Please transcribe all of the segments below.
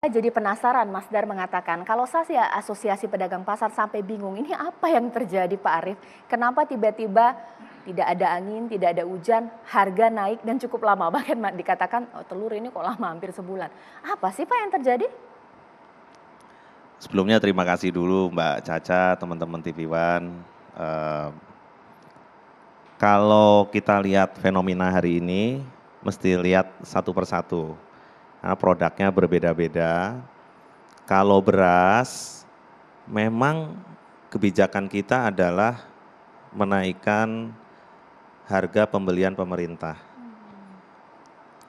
Jadi penasaran, Mas Dar mengatakan, kalau saya sih asosiasi pedagang pasar sampai bingung, ini apa yang terjadi Pak Arief? Kenapa tiba-tiba tidak ada angin, tidak ada hujan, harga naik dan cukup lama. Bahkan dikatakan oh, telur ini kok lama hampir sebulan. Apa sih Pak yang terjadi? Sebelumnya terima kasih dulu Mbak Caca, teman-teman TV One. Eh, Kalau kita lihat fenomena hari ini, mesti lihat satu persatu. Karena produknya berbeda-beda. Kalau beras, memang kebijakan kita adalah menaikkan harga pembelian pemerintah.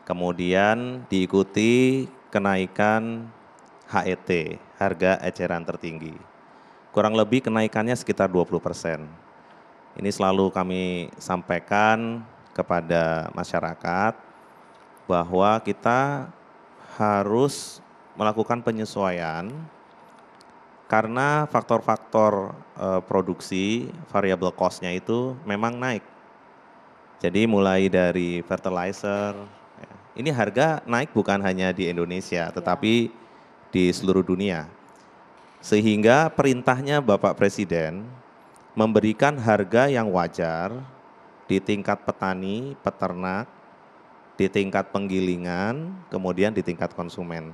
Kemudian diikuti kenaikan HET, harga eceran tertinggi. Kurang lebih kenaikannya sekitar 20%. Ini selalu kami sampaikan kepada masyarakat bahwa kita harus melakukan penyesuaian karena faktor-faktor produksi, variable cost-nya itu memang naik. Jadi mulai dari fertilizer, ini harga naik bukan hanya di Indonesia, tetapi di seluruh dunia. Sehingga perintahnya Bapak Presiden memberikan harga yang wajar di tingkat petani, peternak, di tingkat penggilingan, kemudian di tingkat konsumen.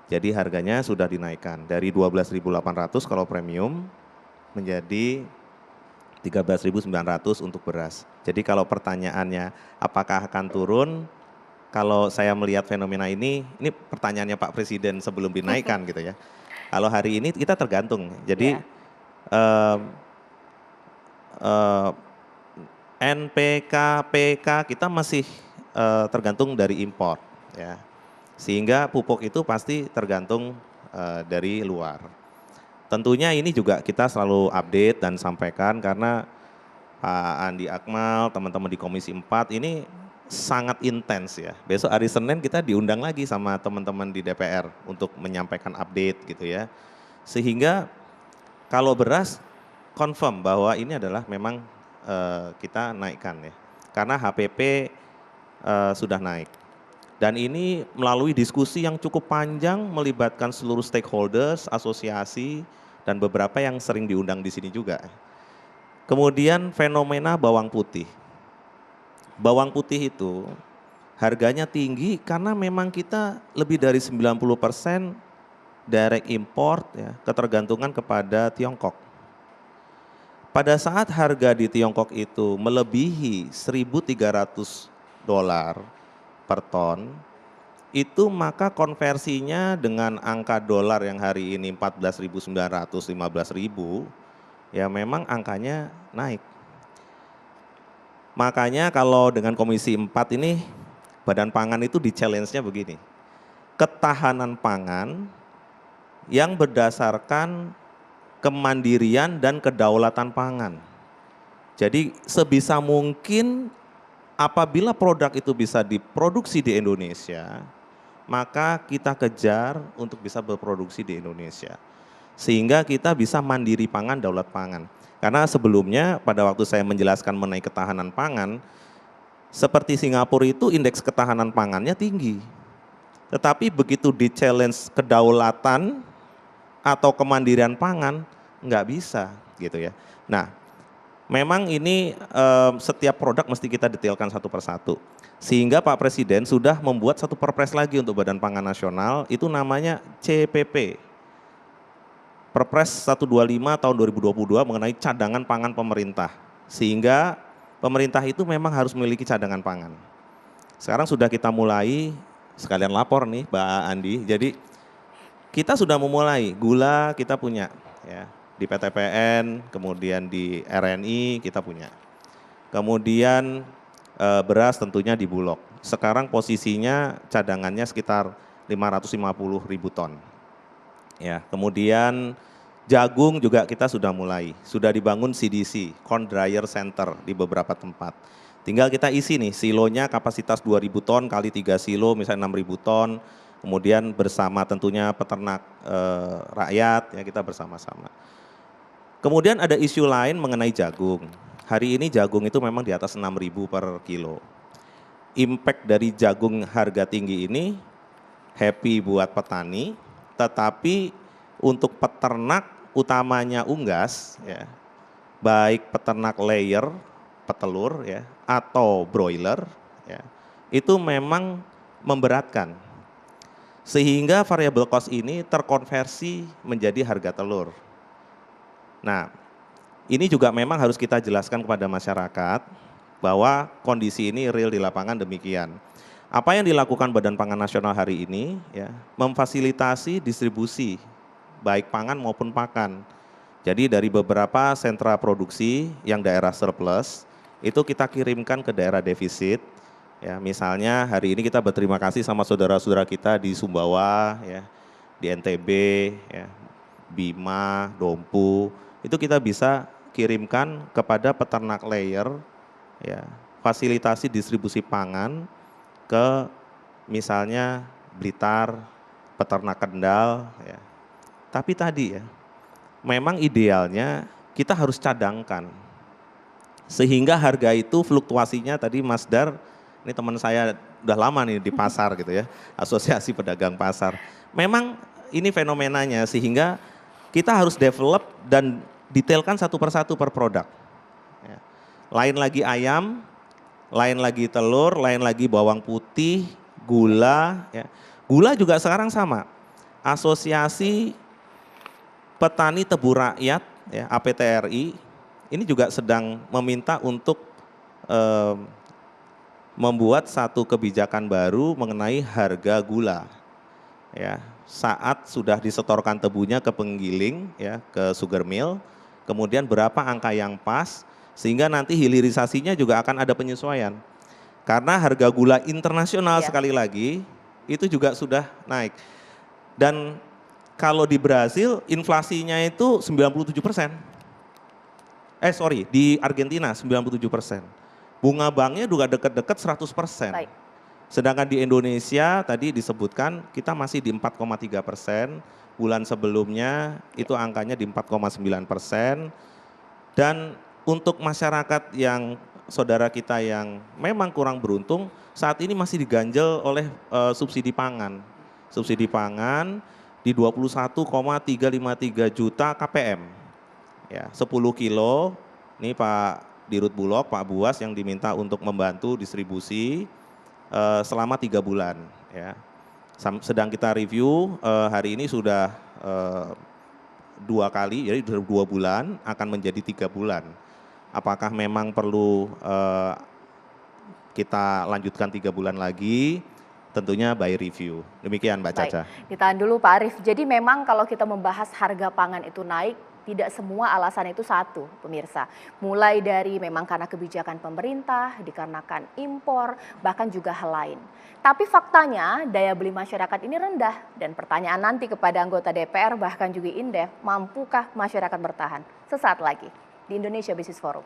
Jadi harganya sudah dinaikkan dari 12.800 kalau premium menjadi 13.900 untuk beras. Jadi kalau pertanyaannya apakah akan turun, kalau saya melihat fenomena ini pertanyaannya Pak Presiden sebelum dinaikkan gitu ya. Kalau hari ini kita tergantung. Jadi eh, eh, NPK, PK kita masih tergantung dari impor ya. Sehingga pupuk itu pasti tergantung dari luar. Tentunya ini juga kita selalu update dan sampaikan karena Pak Andi Akmal, teman-teman di Komisi 4 ini sangat intens ya. Besok hari Senin kita diundang lagi sama teman-teman di DPR untuk menyampaikan update gitu ya. Sehingga kalau beras confirm bahwa ini adalah memang kita naikkan ya. Karena HPP sudah naik. Dan ini melalui diskusi yang cukup panjang melibatkan seluruh stakeholders, asosiasi, dan beberapa yang sering diundang di sini juga. Kemudian fenomena bawang putih. Bawang putih itu harganya tinggi karena memang kita lebih dari 90% direct import ya, ketergantungan kepada Tiongkok. Pada saat harga di Tiongkok itu melebihi 1.300 dolar per ton, itu maka konversinya dengan angka dolar yang hari ini 14.900, 15.000, ya memang angkanya naik. Makanya kalau dengan Komisi 4 ini, Badan Pangan itu di challenge-nya begini, ketahanan pangan yang berdasarkan kemandirian dan kedaulatan pangan. Jadi sebisa mungkin apabila produk itu bisa diproduksi di Indonesia, maka kita kejar untuk bisa berproduksi di Indonesia. Sehingga kita bisa mandiri pangan, daulat pangan. Karena sebelumnya pada waktu saya menjelaskan mengenai ketahanan pangan, seperti Singapura itu indeks ketahanan pangannya tinggi. Tetapi begitu di challenge kedaulatan atau kemandirian pangan, nggak bisa gitu ya. Nah, memang ini setiap produk mesti kita detailkan satu persatu. Sehingga Pak Presiden sudah membuat satu perpres lagi untuk Badan Pangan Nasional, itu namanya CPP. Perpres 125 tahun 2022 mengenai cadangan pangan pemerintah. Sehingga pemerintah itu memang harus memiliki cadangan pangan. Sekarang sudah kita mulai, sekalian lapor nih Mbak Andi, jadi kita sudah memulai, gula kita punya ya, di PTPN, kemudian di RNI kita punya. Kemudian beras tentunya di Bulog. Sekarang posisinya cadangannya sekitar 550.000 ton. Ya, kemudian jagung juga kita sudah mulai, sudah dibangun CDC, Corn Dryer Center di beberapa tempat. Tinggal kita isi nih, silonya kapasitas 2.000 ton kali 3 silo, misalnya 6.000 ton, kemudian bersama tentunya peternak rakyat, ya kita bersama-sama. Kemudian ada isu lain mengenai jagung. Hari ini jagung itu memang di atas 6.000 per kilo. Impact dari jagung harga tinggi ini happy buat petani, tetapi untuk peternak utamanya unggas, ya, baik peternak layer, petelur, ya, atau broiler, ya, itu memang memberatkan. Sehingga variable cost ini terkonversi menjadi harga telur. Nah, ini juga memang harus kita jelaskan kepada masyarakat bahwa kondisi ini real di lapangan demikian. Apa yang dilakukan Badan Pangan Nasional hari ini, ya, memfasilitasi distribusi baik pangan maupun pakan. Jadi dari beberapa sentra produksi yang daerah surplus itu kita kirimkan ke daerah defisit. Ya, misalnya hari ini kita berterima kasih sama saudara-saudara kita di Sumbawa, ya, di NTB, ya, Bima, Dompu, itu kita bisa kirimkan kepada peternak layer, ya, fasilitasi distribusi pangan ke misalnya Blitar, peternak Kendal, ya. Tapi tadi, ya, memang idealnya kita harus cadangkan sehingga harga itu fluktuasinya tadi Mas Dar, ini teman saya udah lama nih di pasar gitu ya, Asosiasi Pedagang Pasar. Memang ini fenomenanya sehingga kita harus develop dan detailkan satu persatu per produk. Ya. Lain lagi ayam, lain lagi telur, lain lagi bawang putih, gula. Ya. Gula juga sekarang sama. Asosiasi Petani Tebu Rakyat, ya, APTRI, ini juga sedang meminta untuk membuat satu kebijakan baru mengenai harga gula, ya, saat sudah disetorkan tebunya ke penggiling, ya, ke sugar mill, kemudian berapa angka yang pas sehingga nanti hilirisasinya juga akan ada penyesuaian karena harga gula internasional sekali lagi itu juga sudah naik. Dan kalau di Brasil inflasinya itu 97%. Di Argentina 97%. Bunga banknya juga dekat-dekat 100%. Baik. Sedangkan di Indonesia tadi disebutkan kita masih di 4,3%, bulan sebelumnya itu angkanya di 4,9%. Dan untuk masyarakat yang saudara kita yang memang kurang beruntung, saat ini masih diganjel oleh subsidi pangan. Subsidi pangan di 21,353 juta KPM. Ya, 10 kilo, ini Pak Dirut Bulog, Pak Buas yang diminta untuk membantu distribusi selama 3 bulan. Ya. Sedang kita review, hari ini sudah 2 kali, jadi 2 bulan akan menjadi 3 bulan. Apakah memang perlu kita lanjutkan 3 bulan lagi? Tentunya by review. Demikian Mbak Caca. Ditahan dulu Pak Arief. Jadi memang kalau kita membahas harga pangan itu naik, tidak semua alasan itu satu, pemirsa. Mulai dari memang karena kebijakan pemerintah, dikarenakan impor, bahkan juga hal lain. Tapi faktanya daya beli masyarakat ini rendah. Dan pertanyaan nanti kepada anggota DPR, bahkan juga Indef, mampukah masyarakat bertahan? Sesaat lagi di Indonesia Business Forum.